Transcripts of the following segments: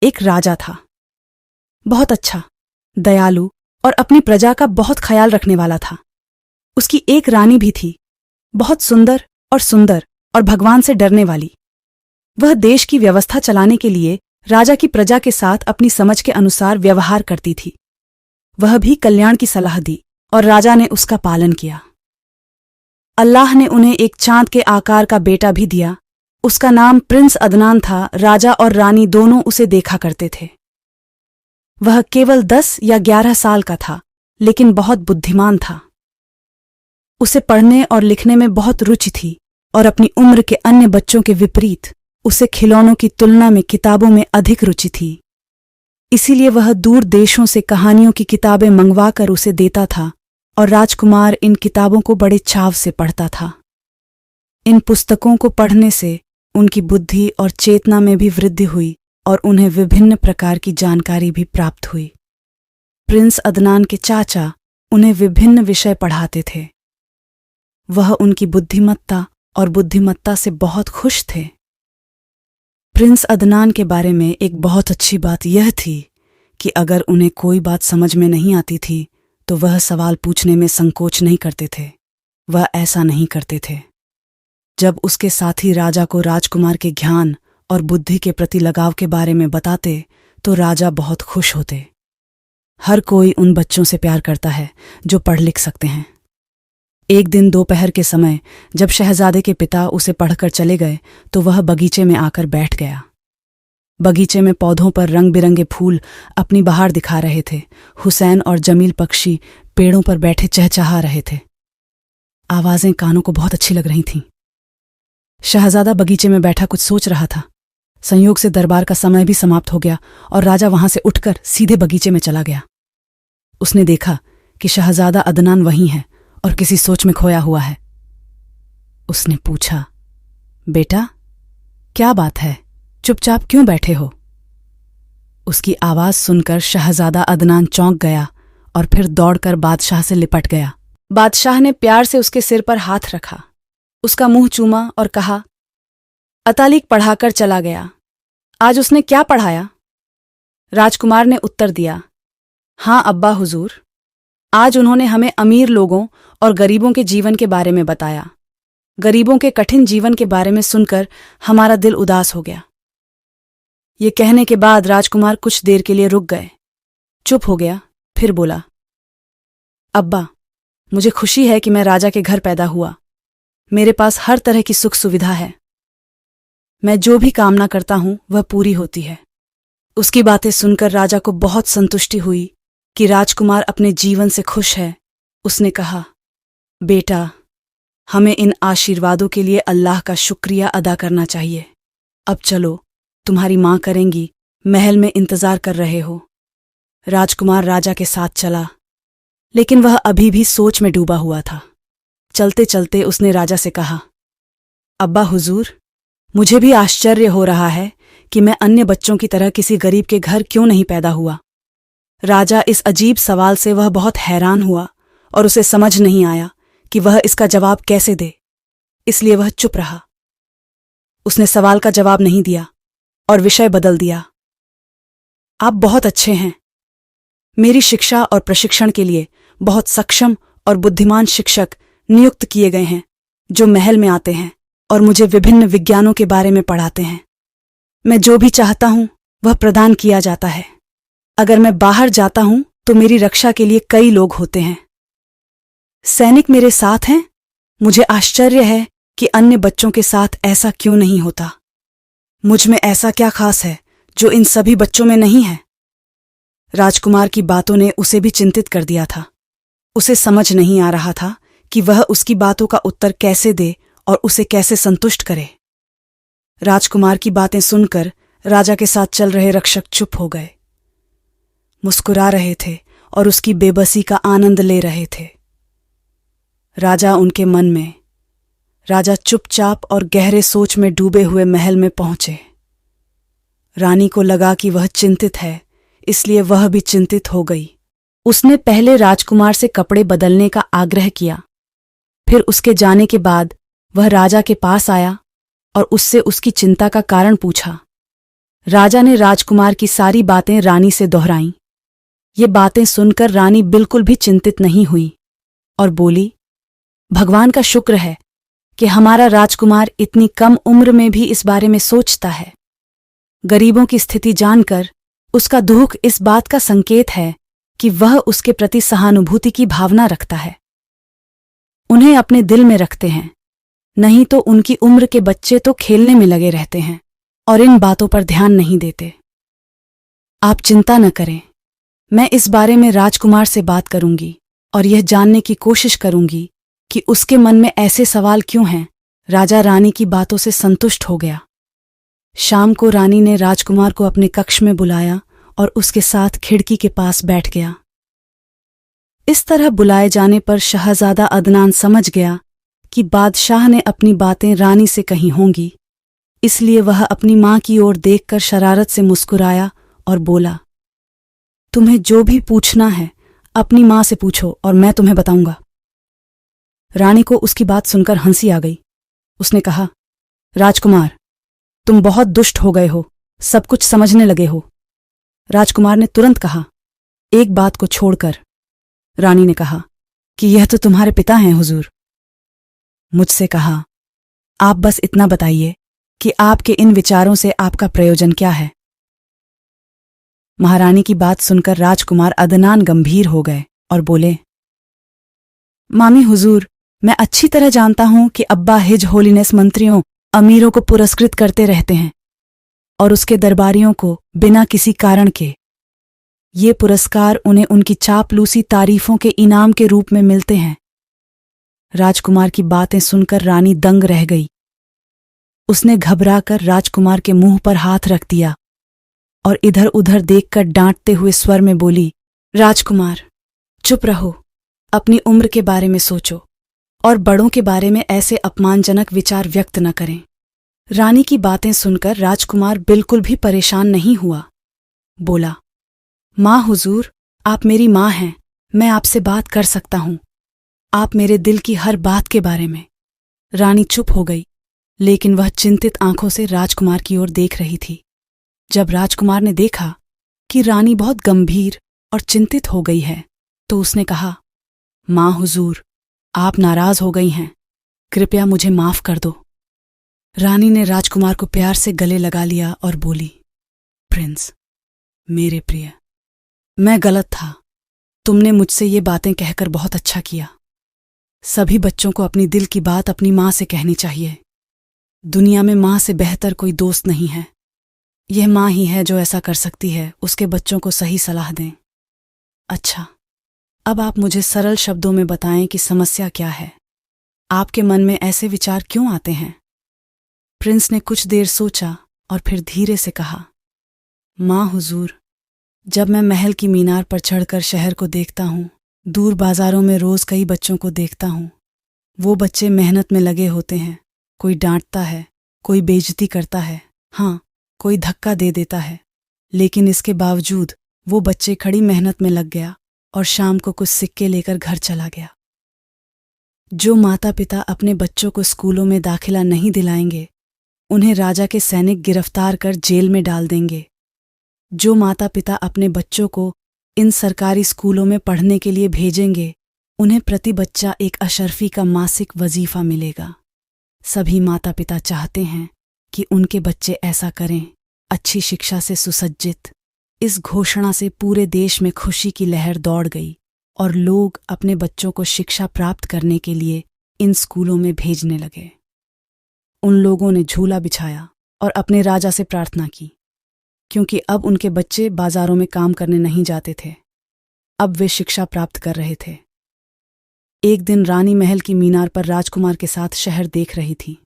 एक राजा था, बहुत अच्छा, दयालु और अपनी प्रजा का बहुत ख्याल रखने वाला था। उसकी एक रानी भी थी, बहुत सुंदर और भगवान से डरने वाली। वह देश की व्यवस्था चलाने के लिए राजा की प्रजा के साथ अपनी समझ के अनुसार व्यवहार करती थी। वह भी कल्याण की सलाह दी और राजा ने उसका पालन किया। अल्लाह ने उन्हें एक चांद के आकार का बेटा भी दिया। उसका नाम प्रिंस अदनान था। राजा और रानी दोनों उसे देखा करते थे। वह केवल 10 या 11 साल का था, लेकिन बहुत बुद्धिमान था। उसे पढ़ने और लिखने में बहुत रुचि थी और अपनी उम्र के अन्य बच्चों के विपरीत उसे खिलौनों की तुलना में किताबों में अधिक रुचि थी। इसीलिए वह दूर देशों से कहानियों की किताबें मंगवाकर उसे देता था और राजकुमार इन किताबों को बड़े चाव से पढ़ता था। इन पुस्तकों को पढ़ने से उनकी बुद्धि और चेतना में भी वृद्धि हुई और उन्हें विभिन्न प्रकार की जानकारी भी प्राप्त हुई। प्रिंस अदनान के चाचा उन्हें विभिन्न विषय पढ़ाते थे। वह उनकी बुद्धिमत्ता से बहुत खुश थे। प्रिंस अदनान के बारे में एक बहुत अच्छी बात यह थी कि अगर उन्हें कोई बात समझ में नहीं आती थी तो वह सवाल पूछने में संकोच नहीं करते थे। वह ऐसा नहीं करते थे। जब उसके साथी राजा को राजकुमार के ज्ञान और बुद्धि के प्रति लगाव के बारे में बताते तो राजा बहुत खुश होते। हर कोई उन बच्चों से प्यार करता है जो पढ़ लिख सकते हैं। एक दिन दोपहर के समय जब शहजादे के पिता उसे पढ़कर चले गए तो वह बगीचे में आकर बैठ गया। बगीचे में पौधों पर रंग बिरंगे फूल अपनी बहार दिखा रहे थे। हुसैन और जमील पक्षी पेड़ों पर बैठे चहचहा रहे थे। आवाजें कानों को बहुत अच्छी लग रही थीं। शहजादा बगीचे में बैठा कुछ सोच रहा था। संयोग से दरबार का समय भी समाप्त हो गया और राजा वहां से उठकर सीधे बगीचे में चला गया। उसने देखा कि शहजादा अदनान वहीं है और किसी सोच में खोया हुआ है। उसने पूछा, बेटा, क्या बात है? चुपचाप क्यों बैठे हो? उसकी आवाज सुनकर शहजादा अदनान चौंक गया और फिर दौड़कर बादशाह से लिपट गया। बादशाह ने प्यार से उसके सिर पर हाथ रखा, उसका मुंह चूमा और कहा, अतालिक पढ़ाकर चला गया। आज उसने क्या पढ़ाया? राजकुमार ने उत्तर दिया, हाँ अब्बा हुजूर, आज उन्होंने हमें अमीर लोगों और गरीबों के जीवन के बारे में बताया। गरीबों के कठिन जीवन के बारे में सुनकर हमारा दिल उदास हो गया। ये कहने के बाद राजकुमार कुछ देर के लिए रुक गए, चुप हो गया, फिर बोला, अब्बा, मुझे खुशी है कि मैं राजा के घर पैदा हुआ। मेरे पास हर तरह की सुख सुविधा है। मैं जो भी कामना करता हूं वह पूरी होती है। उसकी बातें सुनकर राजा को बहुत संतुष्टि हुई कि राजकुमार अपने जीवन से खुश है। उसने कहा, बेटा, हमें इन आशीर्वादों के लिए अल्लाह का शुक्रिया अदा करना चाहिए। अब चलो, तुम्हारी मां करेंगी, महल में इंतजार कर रहे हो। राजकुमार राजा के साथ चला, लेकिन वह अभी भी सोच में डूबा हुआ था। चलते चलते उसने राजा से कहा, अब्बा हुजूर, मुझे भी आश्चर्य हो रहा है कि मैं अन्य बच्चों की तरह किसी गरीब के घर क्यों नहीं पैदा हुआ। राजा इस अजीब सवाल से वह बहुत हैरान हुआ और उसे समझ नहीं आया कि वह इसका जवाब कैसे दे, इसलिए वह चुप रहा। उसने सवाल का जवाब नहीं दिया और विषय बदल दिया। आप बहुत अच्छे हैं। मेरी शिक्षा और प्रशिक्षण के लिए बहुत सक्षम और बुद्धिमान शिक्षक नियुक्त किए गए हैं जो महल में आते हैं और मुझे विभिन्न विज्ञानों के बारे में पढ़ाते हैं। मैं जो भी चाहता हूं वह प्रदान किया जाता है। अगर मैं बाहर जाता हूं तो मेरी रक्षा के लिए कई लोग होते हैं। सैनिक मेरे साथ हैं। मुझे आश्चर्य है कि अन्य बच्चों के साथ ऐसा क्यों नहीं होता। मुझ में ऐसा क्या खास है जो इन सभी बच्चों में नहीं है? राजकुमार की बातों ने उसे भी चिंतित कर दिया था। उसे समझ नहीं आ रहा था कि वह उसकी बातों का उत्तर कैसे दे और उसे कैसे संतुष्ट करे। राजकुमार की बातें सुनकर राजा के साथ चल रहे रक्षक चुप हो गए, मुस्कुरा रहे थे और उसकी बेबसी का आनंद ले रहे थे। राजा चुपचाप और गहरे सोच में डूबे हुए महल में पहुंचे। रानी को लगा कि वह चिंतित है, इसलिए वह भी चिंतित हो गई। उसने पहले राजकुमार से कपड़े बदलने का आग्रह किया। फिर उसके जाने के बाद वह राजा के पास आया और उससे उसकी चिंता का कारण पूछा। राजा ने राजकुमार की सारी बातें रानी से दोहराईं। ये बातें सुनकर रानी बिल्कुल भी चिंतित नहीं हुई और बोली, भगवान का शुक्र है कि हमारा राजकुमार इतनी कम उम्र में भी इस बारे में सोचता है। गरीबों की स्थिति जानकर उसका दुख इस बात का संकेत है कि वह उसके प्रति सहानुभूति की भावना रखता है। उन्हें अपने दिल में रखते हैं, नहीं तो उनकी उम्र के बच्चे तो खेलने में लगे रहते हैं और इन बातों पर ध्यान नहीं देते। आप चिंता न करें, मैं इस बारे में राजकुमार से बात करूंगी और यह जानने की कोशिश करूंगी कि उसके मन में ऐसे सवाल क्यों हैं। राजा रानी की बातों से संतुष्ट हो गया। शाम को रानी ने राजकुमार को अपने कक्ष में बुलाया और उसके साथ खिड़की के पास बैठ गया। इस तरह बुलाए जाने पर शहजादा अदनान समझ गया कि बादशाह ने अपनी बातें रानी से कही होंगी, इसलिए वह अपनी मां की ओर देखकर शरारत से मुस्कुराया और बोला, तुम्हें जो भी पूछना है अपनी मां से पूछो और मैं तुम्हें बताऊंगा। रानी को उसकी बात सुनकर हंसी आ गई। उसने कहा, राजकुमार, तुम बहुत दुष्ट हो गए हो, सब कुछ समझने लगे हो। राजकुमार ने तुरंत कहा, एक बात को छोड़कर। रानी ने कहा कि यह तो तुम्हारे पिता हैं हुजूर। मुझसे कहा, आप बस इतना बताइए कि आपके इन विचारों से आपका प्रयोजन क्या है। महारानी की बात सुनकर राजकुमार अदनान गंभीर हो गए और बोले, मामी हुजूर, मैं अच्छी तरह जानता हूं कि अब्बा हिज होलीनेस मंत्रियों अमीरों को पुरस्कृत करते रहते हैं और उसके दरबारियों को बिना किसी कारण के ये पुरस्कार उन्हें उनकी चापलूसी तारीफों के इनाम के रूप में मिलते हैं। राजकुमार की बातें सुनकर रानी दंग रह गई। उसने घबराकर राजकुमार के मुंह पर हाथ रख दिया और इधर उधर देखकर डांटते हुए स्वर में बोली, राजकुमार, चुप रहो, अपनी उम्र के बारे में सोचो और बड़ों के बारे में ऐसे अपमानजनक विचार व्यक्त न करें। रानी की बातें सुनकर राजकुमार बिल्कुल भी परेशान नहीं हुआ। बोला, मां हुजूर, आप मेरी मां हैं, मैं आपसे बात कर सकता हूं, आप मेरे दिल की हर बात के बारे में। रानी चुप हो गई, लेकिन वह चिंतित आंखों से राजकुमार की ओर देख रही थी। जब राजकुमार ने देखा कि रानी बहुत गंभीर और चिंतित हो गई है, तो उसने कहा, मां हुजूर, आप नाराज हो गई हैं, कृपया मुझे माफ कर दो। रानी ने राजकुमार को प्यार से गले लगा लिया और बोली, प्रिंस, मेरे प्रिय, मैं गलत था। तुमने मुझसे ये बातें कहकर बहुत अच्छा किया। सभी बच्चों को अपनी दिल की बात अपनी मां से कहनी चाहिए। दुनिया में मां से बेहतर कोई दोस्त नहीं है। यह मां ही है जो ऐसा कर सकती है, उसके बच्चों को सही सलाह दें। अच्छा, अब आप मुझे सरल शब्दों में बताएं कि समस्या क्या है। आपके मन में ऐसे विचार क्यों आते हैं? प्रिंस ने कुछ देर सोचा और फिर धीरे से कहा, मां हुजूर, जब मैं महल की मीनार पर चढ़कर शहर को देखता हूँ, दूर बाजारों में रोज कई बच्चों को देखता हूँ। वो बच्चे मेहनत में लगे होते हैं। कोई डांटता है, कोई बेइज्जती करता है, हाँ, कोई धक्का दे देता है, लेकिन इसके बावजूद वो बच्चे खड़ी मेहनत में लग गया और शाम को कुछ सिक्के लेकर घर चला गया। जो माता पिता अपने बच्चों को स्कूलों में दाखिला नहीं दिलाएंगे, उन्हें राजा के सैनिक गिरफ्तार कर जेल में डाल देंगे। जो माता पिता अपने बच्चों को इन सरकारी स्कूलों में पढ़ने के लिए भेजेंगे, उन्हें प्रति बच्चा एक अशर्फी का मासिक वजीफा मिलेगा। सभी माता पिता चाहते हैं कि उनके बच्चे ऐसा करें, अच्छी शिक्षा से सुसज्जित। इस घोषणा से पूरे देश में खुशी की लहर दौड़ गई और लोग अपने बच्चों को शिक्षा प्राप्त करने के लिए इन स्कूलों में भेजने लगे। उन लोगों ने झूला बिछाया और अपने राजा से प्रार्थना की, क्योंकि अब उनके बच्चे बाजारों में काम करने नहीं जाते थे, अब वे शिक्षा प्राप्त कर रहे थे। एक दिन रानी महल की मीनार पर राजकुमार के साथ शहर देख रही थी।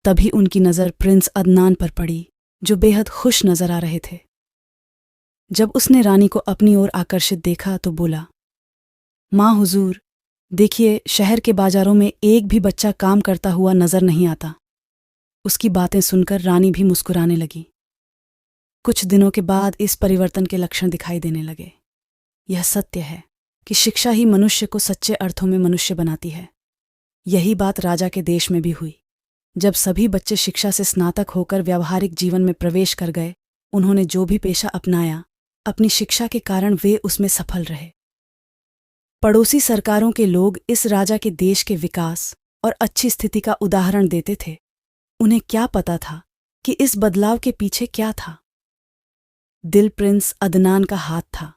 तभी उनकी नज़र प्रिंस अदनान पर पड़ी, जो बेहद खुश नजर आ रहे थे। जब उसने रानी को अपनी ओर आकर्षित देखा तो बोला, मां हुजूर, देखिए, शहर के बाजारों में एक भी बच्चा काम करता हुआ नजर नहीं आता। उसकी बातें सुनकर रानी भी मुस्कुराने लगी। कुछ दिनों के बाद इस परिवर्तन के लक्षण दिखाई देने लगे। यह सत्य है कि शिक्षा ही मनुष्य को सच्चे अर्थों में मनुष्य बनाती है। यही बात राजा के देश में भी हुई। जब सभी बच्चे शिक्षा से स्नातक होकर व्यावहारिक जीवन में प्रवेश कर गए, उन्होंने जो भी पेशा अपनाया, अपनी शिक्षा के कारण वे उसमें सफल रहे। पड़ोसी सरकारों के लोग इस राजा के देश के विकास और अच्छी स्थिति का उदाहरण देते थे। उन्हें क्या पता था कि इस बदलाव के पीछे क्या था? दिल प्रिंस अदनान का हाथ था।